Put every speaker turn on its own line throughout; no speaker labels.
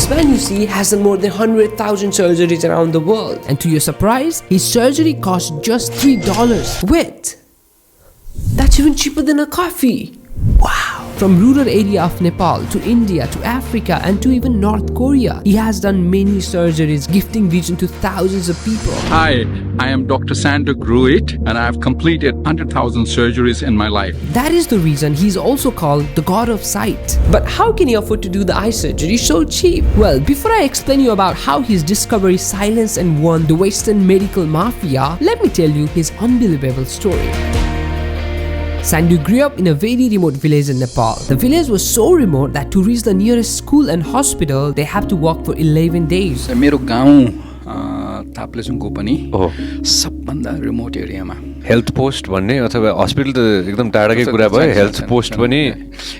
This man, you see, has done more than 100,000 surgeries around the world. And to your surprise, his surgery cost just $3. Wait, that's even cheaper than a coffee. Wow. From rural area of Nepal to India to Africa and to even North Korea, he has done many surgeries, gifting vision to thousands of people.
Hi, I am Dr. Sanduk Ruit and I have completed 100,000 surgeries in my life.
That is the reason he's also called the god of sight. But how can he afford to do the eye surgery so cheap? Well, before I explain you about how his discovery silenced and won the Western medical mafia, let me tell you his unbelievable story. Sanduk grew up in a very remote village in Nepal. The village was so remote that to reach the nearest school and hospital, they have to walk for 11 days.
मेरो गाउँ ताप्लेजुङको पनि सबभन्दा remote एरियामा
health post भन्ने अथवा hospital त एकदम टाढाकै कुरा भयो हेल्थ पोस्ट पनि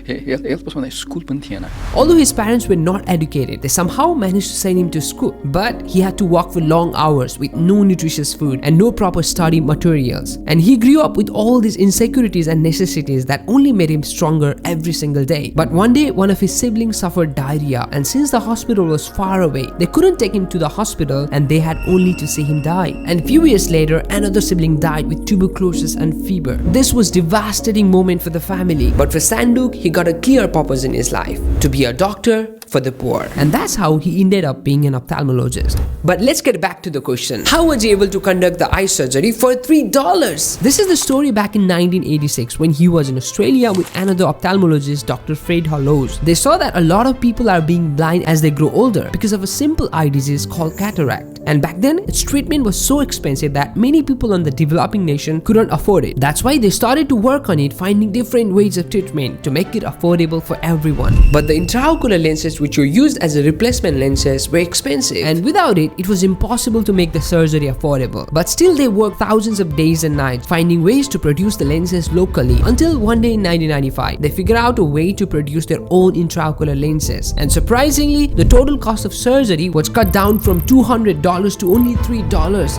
हेल्थ पोस्ट भन्दा स्कुल पनि थिएन.
Although his parents were not educated, they somehow managed to send him to school. But he had to walk for long hours with no nutritious food and no proper study materials. And he grew up with all these insecurities and necessities that only made him stronger every single day. But one day, one of his siblings suffered diarrhea, and since the hospital was far away, they couldn't take him to the hospital and they had only to see him die. And few years later, another sibling died with tuberculosis and fever. This was a devastating moment for the family. But for Sanduk, he got a clear purpose in his life: to be a doctor for the poor. And that's how he ended up being an ophthalmologist. But let's get back to the question. How was he able to conduct the eye surgery for $3? This is the story back in 1986 when he was in Australia with another ophthalmologist, Dr. Fred Hollows. They saw that a lot of people are being blind as they grow older because of a simple eye disease called cataract. And back then, its treatment was so expensive that many people in the developing nation couldn't afford it. That's why they started to work on it, finding different ways of treatment to make it affordable for everyone. But the intraocular lenses which were used as a replacement lenses were expensive, and without it, it was impossible to make the surgery affordable. But still, they worked thousands of days and nights finding ways to produce the lenses locally, until one day in 1995, they figured out a way to produce their own intraocular lenses. And surprisingly, the total cost of surgery was cut down from $200 to only $3.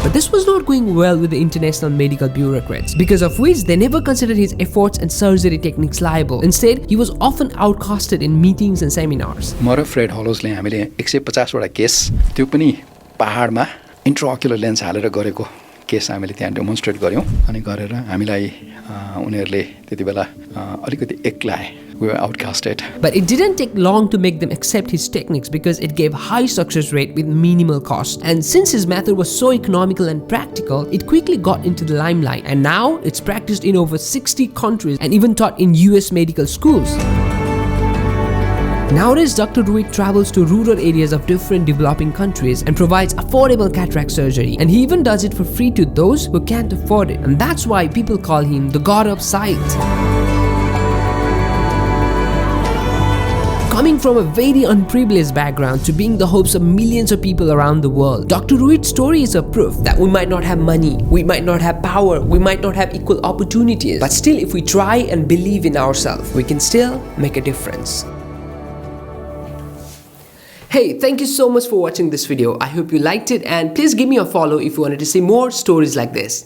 But this was not going well with the international medical bureaucrats, because of which they never considered his efforts and surgery techniques liable. Instead, he was often outcasted in meetings and seminars.
म र Fred हलोजले हामीले 150 वटा case त्यो पनि पहाडमा इन्ट्राओक्युलर lens हालेर गरेको case हामीले त्यहाँ डेमोन्स्ट्रेट गर्यौं अनि गरेर हामीलाई उनीहरुले त्यतिबेला अलिकति एक्लाए. We were outcasted.
But it didn't take long to make them accept his techniques because it gave high success rate with minimal cost. And since his method was so economical and practical, it quickly got into the limelight. And now it's practiced in over 60 countries and even taught in US medical schools. Nowadays, Dr. Ruit travels to rural areas of different developing countries and provides affordable cataract surgery. And he even does it for free to those who can't afford it. And that's why people call him the god of sight. Coming from a very unprivileged background to being the hopes of millions of people around the world, Dr. Ruit's story is a proof that we might not have money, we might not have power, we might not have equal opportunities, but still if we try and believe in ourselves, we can still make a difference. Hey, thank you so much for watching this video. I hope you liked it, and please give me a follow if you wanted to see more stories like this.